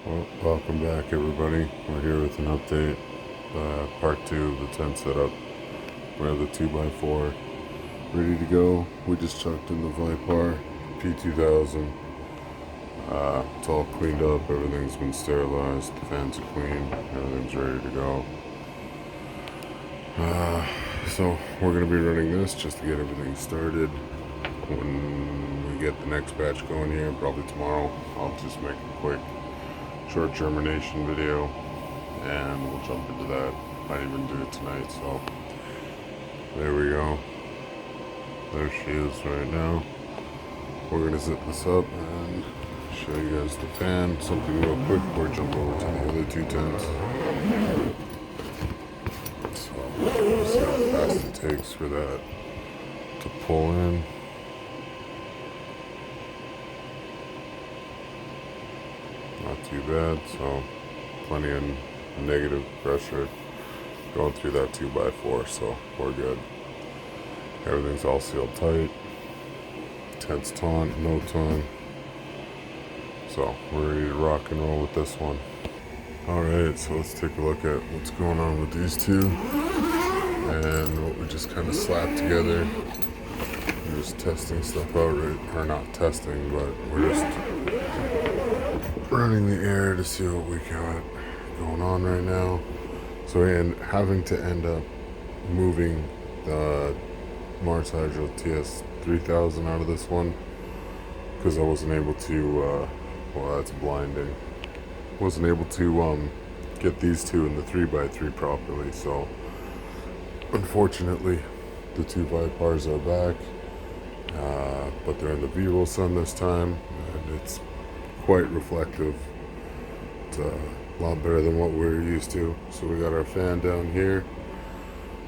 Well, welcome back everybody. We're here with an update, part 2 of the tent setup. We have the 2x4 ready to go. We just chucked in the Vipar P2000. It's all cleaned up, everything's been sterilized, the fans are clean, everything's ready to go. So we're going to be running this just to get everything started. When we get the next batch going here, probably tomorrow, I'll just make a quick short germination video and we'll jump into that. Might even do it tonight. So there we go, there she is right now. We're gonna zip this up and show you guys the fan, something real quick before we jump over to the other two tents. So we'll see how fast it takes for that to pull in. Not too bad, so plenty of negative pressure going through that 2x4, so we're good. Everything's all sealed tight. Tent's taut, no taunt. So we're ready to rock and roll with this one. Alright, so let's take a look at what's going on with these two and what we just kind of slapped together. We're just testing stuff out, right? Or not testing, but we're just running the air to see what we got going on right now. So having to end up moving the Mars Hydro TS3000 out of this one because I wasn't able to, well, that's blinding. Wasn't able to get these two in the 3x3 properly, so unfortunately the two Vipars are back, but they're in the Vivo sun this time, and it's quite reflective. It's a lot better than what we're used to. So we got our fan down here,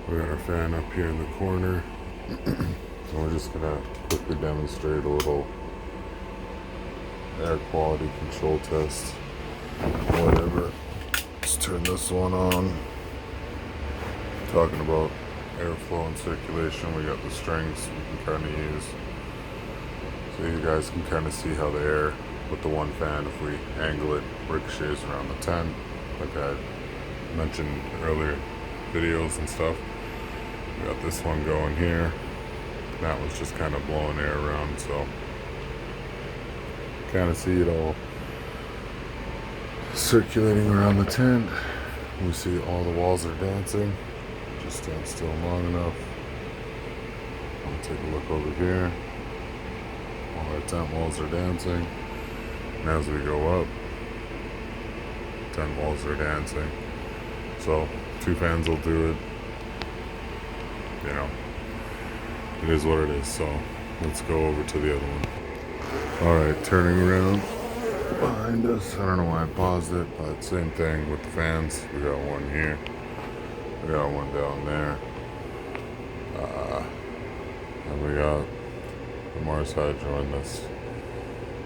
we got our fan up here in the corner. So we're just gonna quickly demonstrate a little air quality control test, whatever. Let's turn this one on. Talking about airflow and circulation, we got the strings we can kind of use, so you guys can kind of see how the air with the one fan, if we angle it, ricochets around the tent, like I mentioned earlier videos and stuff. We got this one going here. That one's just kind of blowing air around, so kind of see it all circulating around the tent. We see all the walls are dancing. Just stand still long enough. I'll take a look over here. All our tent walls are dancing. And as we go up, 10 walls are dancing. So 2 fans will do it. You know, it is what it is. So let's go over to the other one. Alright, turning around behind us. I don't know why I paused it, but same thing with the fans. We got one here. We got one down there. And we got the Mars Hydro in this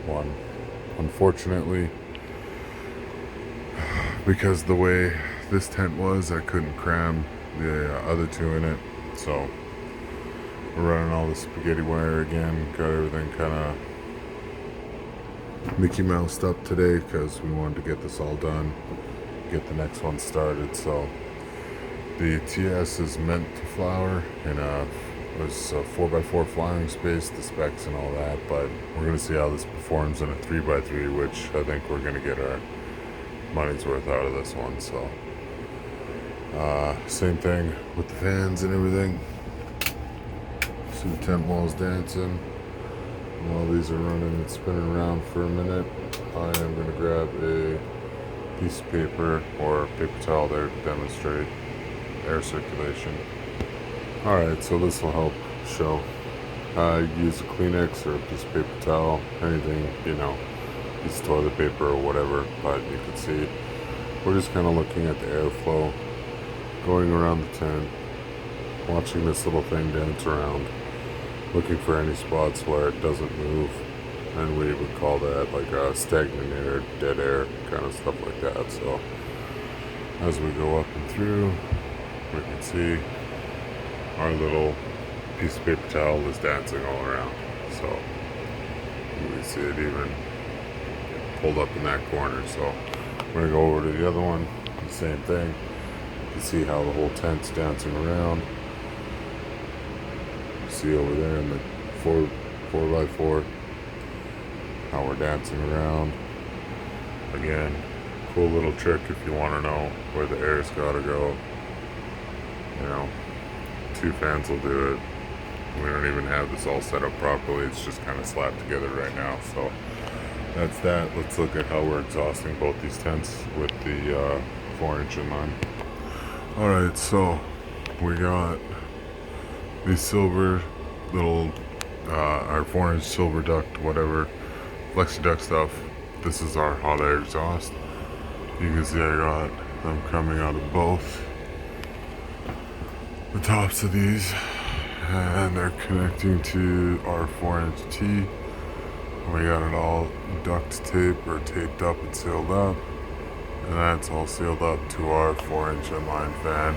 one. Unfortunately, because the way this tent was, I couldn't cram the other two in it, so we're running all the spaghetti wire again. Got everything kind of Mickey Moused up today because we wanted to get this all done, get the next one started. So the TS is meant to flower in a 4x4 flying space, the specs and all that, but we're going to see how this performs in a 3x3, which I think we're going to get our money's worth out of this one. So same thing with the fans and everything. See the tent walls dancing. While these are running and spinning around for a minute, I am going to grab a piece of paper or paper towel there to demonstrate air circulation. Alright, so this will help show. Use a Kleenex or a piece of paper towel, anything, you know, piece of toilet paper or whatever, but you can see we're just kind of looking at the airflow going around the tent, watching this little thing dance around, looking for any spots where it doesn't move, and we would call that like a stagnant air, dead air, kind of stuff like that. So as we go up and through, we can see our little piece of paper towel is dancing all around. So we see it even pulled up in that corner. So We're gonna go over to the other one, the same thing. You can see how the whole tent's dancing around. See over there in the 4x4 how we're dancing around. Again, cool little trick if you want to know where the air's gotta go. You know, 2 fans will do it. We don't even have this all set up properly. It's just kind of slapped together right now. So that's that. Let's look at how we're exhausting both these tents with the 4-inch inline. Alright, so we got these silver little our 4-inch silver duct, whatever, flexi duct stuff. This is our hot air exhaust. You can see I got them coming out of both the tops of these, and they're connecting to our 4-inch T. We got it all duct tape or taped up and sealed up, and that's all sealed up to our 4-inch inline fan.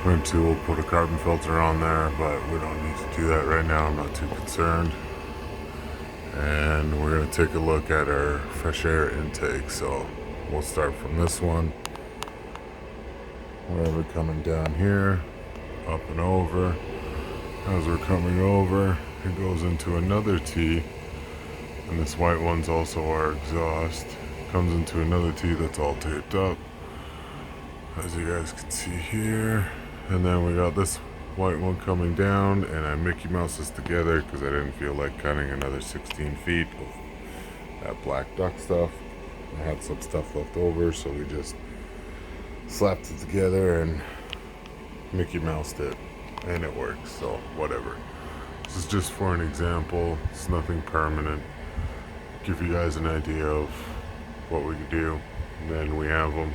We'll put a carbon filter on there, but we don't need to do that right now. I'm not too concerned. And we're going to take a look at our fresh air intake. So we'll start from this one. Wherever coming down here, up and over. As we're coming over, it goes into another T. And this white one's also our exhaust. Comes into another T that's all taped up, as you guys can see here. And then we got this white one coming down, and I Mickey Mouse this together because I didn't feel like cutting another 16 feet of that black duck stuff. I had some stuff left over, so we just slapped it together and Mickey Moused it, and it works, so whatever. This is just for an example. It's nothing permanent. Give you guys an idea of what we could do. And then we have them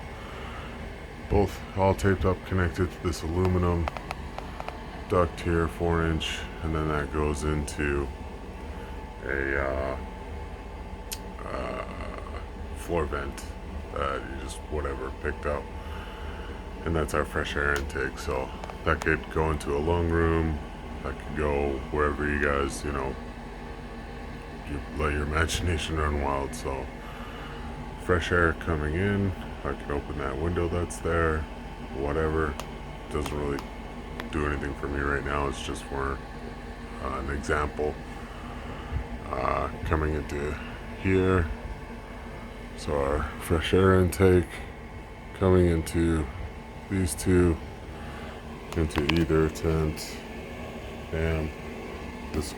both all taped up, connected to this aluminum duct here, 4-inch, and then that goes into a floor vent that you just whatever picked up, and that's our fresh air intake. So that could go into a lung room, that could go wherever you guys, you let your imagination run wild. So fresh air coming in, I can open that window that's there, whatever. Doesn't really do anything for me right now. It's just for an example. Coming into here, so our fresh air intake coming into these two, into either tent, and this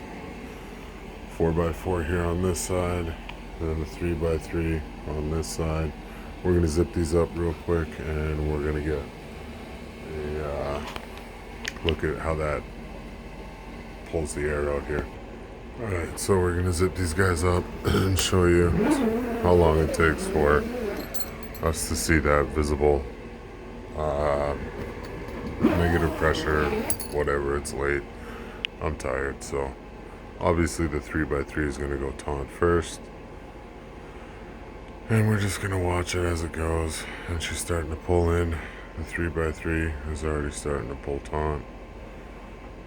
4x4 here on this side, and then the 3x3 on this side. We're going to zip these up real quick, and we're going to get a look at how that pulls the air out here. Alright, so we're going to zip these guys up and show you how long it takes for us to see that visible negative pressure, whatever. It's late. I'm tired, so obviously the 3x3 is going to go taunt first. And we're just going to watch it as it goes. And she's starting to pull in. The 3x3 is already starting to pull taunt.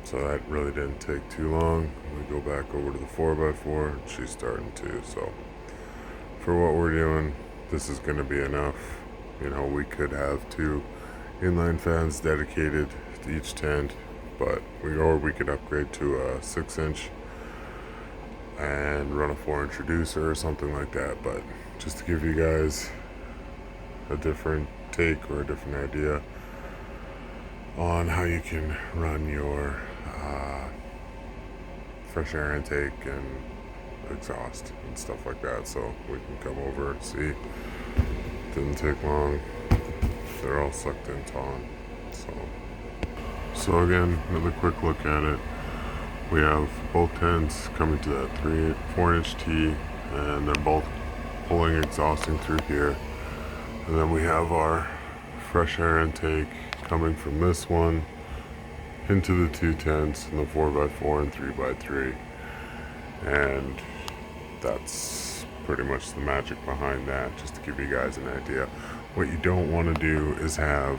So that really didn't take too long. We go back over to the 4x4. And she's starting to. So for what we're doing, this is going to be enough. We could have 2 inline fans dedicated to each tent. But we could upgrade to a 6-inch and run a 4-inch reducer or something like that. But just to give you guys a different take or a different idea on how you can run your fresh air intake and exhaust and stuff like that. So we can come over and see. Didn't take long. They're all sucked in taunt. So again, another quick look at it. We have both tents coming to that 4-inch T, and they're both pulling, exhausting through here. And then we have our fresh air intake coming from this one into the 2 tents and the 4x4 and 3x3. And that's pretty much the magic behind that, just to give you guys an idea. What you don't want to do is have,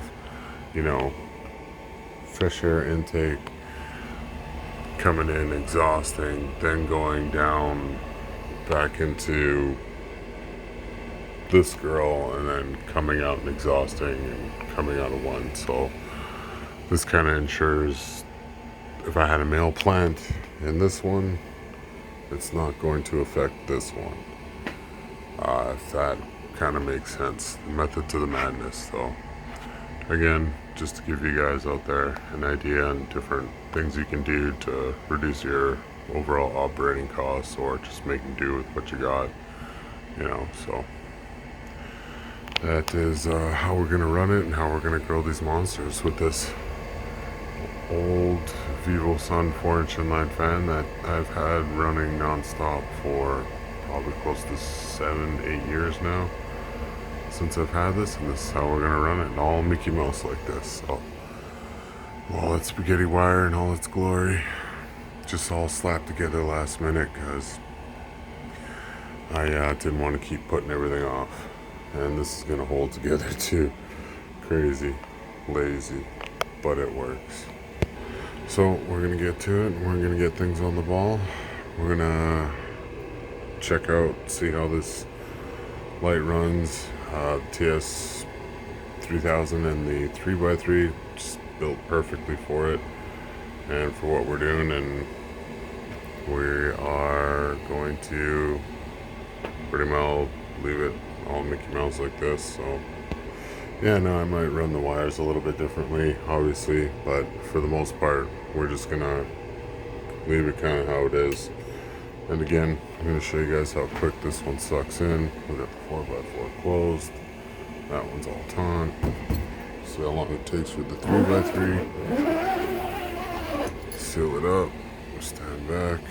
fresh air intake coming in, exhausting, then going down back into this girl and then coming out and exhausting and coming out of one. So this kind of ensures if I had a male plant in this one, it's not going to affect this one. If that kind of makes sense. Method to the madness. So again, just to give you guys out there an idea on different things you can do to reduce your overall operating costs or just making do with what you got, so that is how we're going to run it and how we're going to grow these monsters with this old Vivo Sun 4-inch inline fan that I've had running non-stop for probably close to 7-8 years now since I've had this, and this is how we're going to run it, all Mickey Mouse like this. So all that spaghetti wire in all its glory, just all slapped together last minute because I didn't want to keep putting everything off, and this is going to hold together too. Crazy, lazy, but it works. So we're going to get to it, and we're going to get things on the ball. We're going to check out, see how this light runs. TS 3000 and the 3x3 just built perfectly for it and for what we're doing, and we are going to pretty well leave it all Mickey Mouse like this. So yeah, no, I might run the wires a little bit differently, obviously, but for the most part, we're just gonna leave it kind of how it is. And again, I'm gonna show you guys how quick this one sucks in. We got the 4x4 closed. That one's all taut. See how long it takes with the 3x3. Seal it up. Stand back.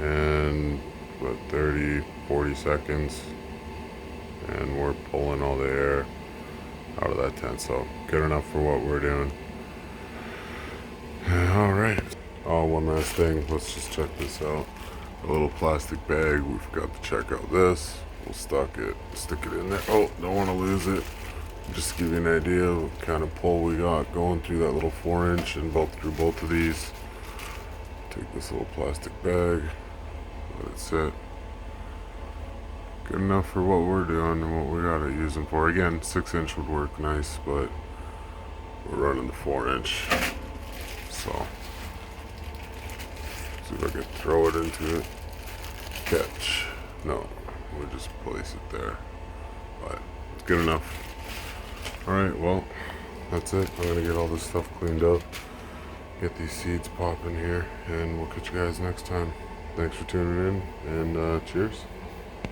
And about 30-40 seconds, and we're pulling all the air out of that tent, so good enough for what we're doing. All right. Oh, one last thing, let's just check this out. A little plastic bag, we forgot to check out this. We'll stick it in there. Oh, don't want to lose it. Just to give you an idea of what kind of pull we got going through that little 4-inch and through both of these. Take this little plastic bag, let it sit. Good enough for what we're doing and what we got it using for. Again, 6-inch would work nice, but we're running the 4-inch. So, see if I can throw it into it. Catch. No, we'll just place it there. But it's good enough. Alright, well, that's it. I'm going to get all this stuff cleaned up, get these seeds popping here, and we'll catch you guys next time. Thanks for tuning in, and cheers.